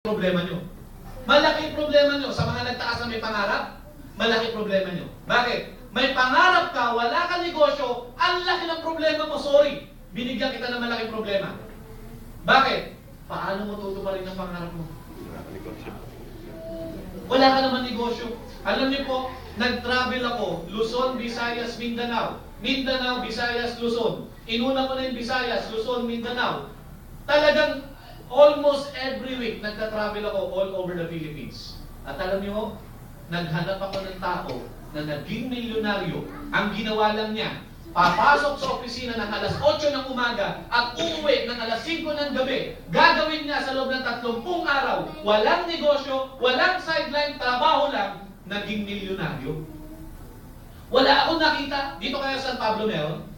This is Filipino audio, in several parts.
Problema nyo. Malaki problema nyo sa mga nagtaas na may pangarap. Malaki problema nyo. Bakit? May pangarap ka, wala ka negosyo, ang laki ng problema mo. Sorry, binigyan kita ng malaking problema. Bakit? Paano mo tutuparin ang pangarap mo? Wala ka naman negosyo. Alam niyo po, nag-travel ako, Luzon, Visayas, Mindanao. Mindanao, Visayas, Luzon. Inuna ko na yung Visayas, Luzon, Mindanao. Talagang almost every week, nagka-travel ako all over the Philippines. At alam niyo, naghanap ako ng tao na naging milyonaryo. Ang ginawa lang niya, papasok sa opisina ng alas 8 ng umaga at uuwi ng alas 5 ng gabi. Gagawin niya sa loob ng 30 araw. Walang negosyo, walang sideline, trabaho lang, naging milyonaryo. Wala akong nakita. Dito kayo sa San Pablo meron?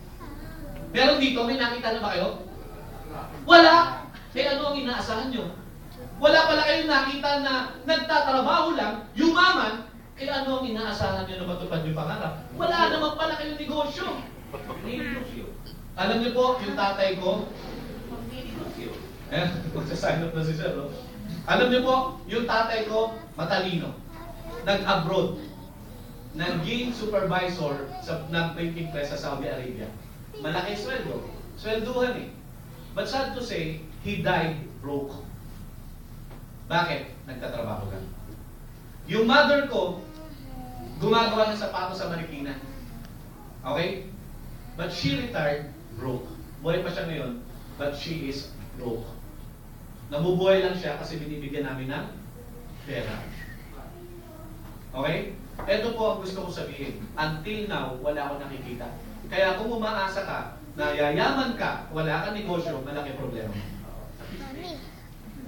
Meron dito? May nakita na ba kayo? Wala. Eh ano ang inaasahan nyo? Wala pala kayong nakita na nagtatrabaho lang, yumaman, eh ano ang inaasahan nyo na matupad yung pangarap? Wala naman pala kayong negosyo. Alam niyo po, yung tatay ko, magsasign up na si Sir, no? Alam niyo po, yung tatay ko, matalino. Nag-abroad. Naging supervisor ng printing press sa Saudi Arabia. Malaki sweldo. Swelduhan eh. But sad to say, he died broke. Bakit? Nagtatrabaho lang. Yung mother ko, gumagawa ng sapatos sa Marikina. Okay? But she retired broke. Buhay pa siya ngayon, but she is broke. Nabubuhay lang siya kasi binibigyan namin ng pera. Okay? Ito po ang gusto ko sabihin. Until now, wala akong nakikita. Kaya kung umaasa ka, na yayaman ka, wala kang negosyo, malaki problema mo.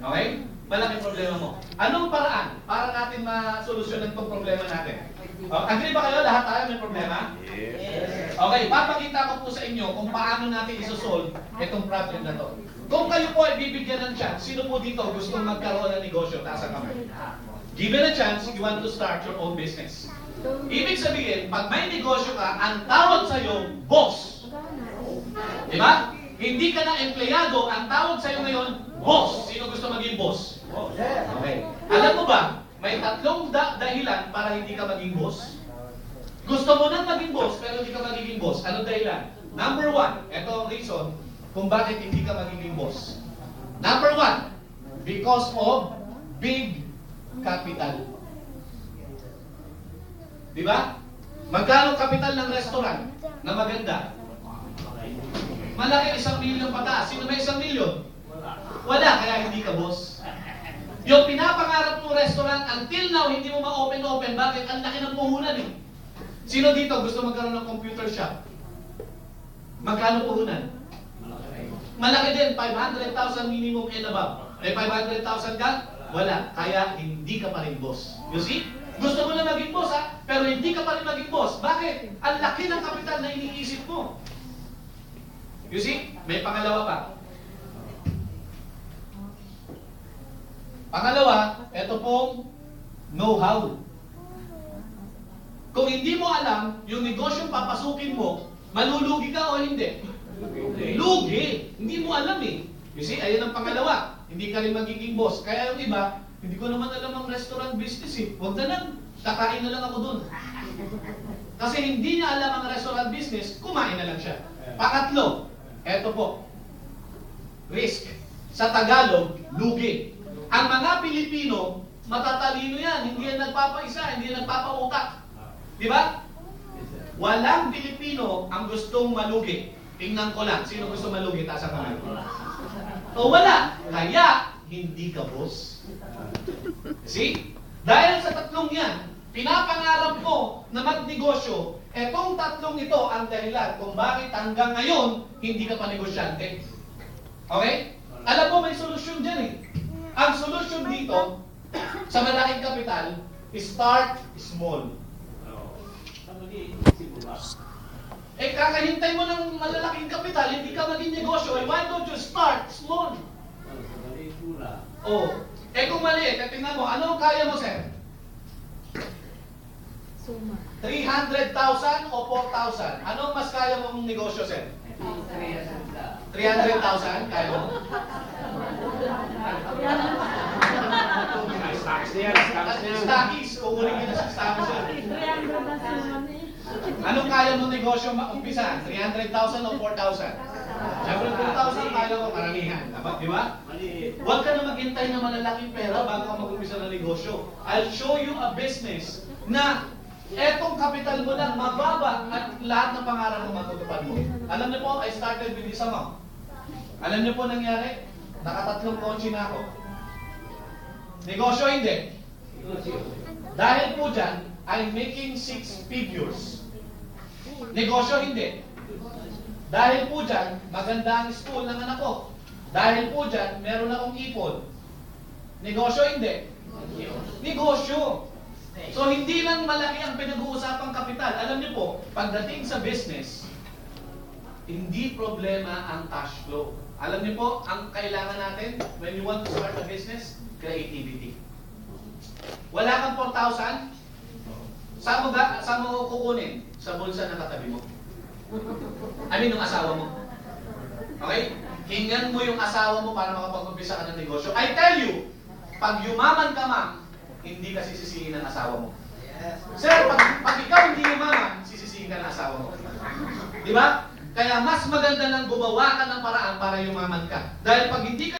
Okay? Malaki problema mo. Anong paraan para natin masolusyonan itong problema natin? Agree ba kayo? Lahat tayo may problema? Yes. Okay, papakita ko po sa inyo kung paano natin isosolve itong problem na to. Kung kayo po ay bibigyan ng chance, sino po dito gustong magkaroon ng negosyo? Taas ang kamay. Given a chance, you want to start your own business. Ibig sabihin, pag may negosyo ka, ang tawag sa'yo, boss. Diba? Hindi ka na empleyado, ang tawag sa'yo ngayon, boss. Sino gusto maging boss? Okay. Alam mo ba, may tatlong dahilan para hindi ka maging boss. Gusto mo nang maging boss, pero hindi ka magiging boss. Anong dahilan? Number one, ito ang reason kung bakit hindi ka magiging boss. Number one, because of big capital. Diba? Magkano capital ng restaurant na maganda? Malaki, 1 milyon pataas. Sino may 1 milyon? Wala, kaya hindi ka boss. Yung pinapangarap mong restaurant, until now, hindi mo ma-open-open. Bakit? Ang laki ng puhunan eh. Sino dito gusto magkaroon ng computer shop? Magkano puhunan? Malaki din, 500,000 minimum and above. May 500,000 ka? Wala, kaya hindi ka pa rin boss. You see? Gusto mo na maging boss ha, pero hindi ka pa rin maging boss. Bakit? Ang laki ng kapital na iniisip mo. You see? May pangalawa pa. Pangalawa, ito pong know-how. Kung hindi mo alam yung negosyong papasukin mo, malulugi ka o hindi? Lugi. Hindi mo alam eh. You see? Ayan ang pangalawa. Hindi ka rin magiging boss. Kaya yung iba, hindi ko naman alam ang restaurant business eh. Huwag na lang. Kakain na lang ako dun. Kasi hindi niya alam ang restaurant business, kumain na lang siya. Pangatlo, eto po. Risk. Sa Tagalog, lugi. Ang mga Pilipino, matatalino yan. Hindi yan nagpapaisa, hindi yan nagpapautak. Di ba? Walang Pilipino ang gustong malugi. Tingnan ko lang, sino gusto malugi? Taas ang kamay. O wala. Kaya, hindi ka boss. See? Dahil sa tatlong yan, pinapangarap mo na magnegosyo, etong tatlong ito ang dahilan kung bakit hanggang ngayon, hindi ka pa negosyante. Okay? Alam mo, may solusyon dyan eh. Ang solusyon dito, sa malaking kapital, start small. Eh, kakahintay mo ng malalaking kapital, hindi ka maging negosyo, why don't you start small? Oh. Eh kung maliit, tingnan mo, ano kaya mo, sir? 300,000 o 4,000? Anong mas kaya mong negosyo, sir? 300,000? Kaya mo? Stockies, kukunin kita sa stockies yan. Anong kaya mo negosyo umpisa? 300,000 o 4,000? Siyempre 4,000 kaya ko karamihan. Di ba? Huwag ka na maghintay ng malalaking pera bago ka mag-umpisa ng negosyo. I'll show you a business na etong kapital mo lang mababa at lahat ng pangarap mo matutupad mo. Alam niyo po, I started with this amount. Alam niyo po nangyari? Nakatatlong kotse na ako. Negosyo hindi. Dahil po dyan, I'm making 6 figures. Negosyo hindi. Dahil po dyan, maganda ang school ng anak ko. Dahil po dyan, meron akong ipon. Negosyo hindi. Negosyo. So hindi lang malaki ang pinag-uusapang kapital. Alam niyo po, pagdating sa business, hindi problema ang cash flow. Alam niyo po, ang kailangan natin when you want to start a business, creativity. Wala kang 4,000, saan mo kukunin? Sa bulsa na katabi mo. Ng asawa mo. Okay? Hingan mo yung asawa mo para makapag-umpisa ka ng negosyo. I tell you, pag yumaman ka ma'am, hindi ka sisisihin ng asawa mo. Sir, pag ikaw hindi yumaman, sisisihin ka ng asawa mo. Di ba? Kaya mas maganda nang gumawa ka ng paraan para yumaman ka. Dahil pag hindi ka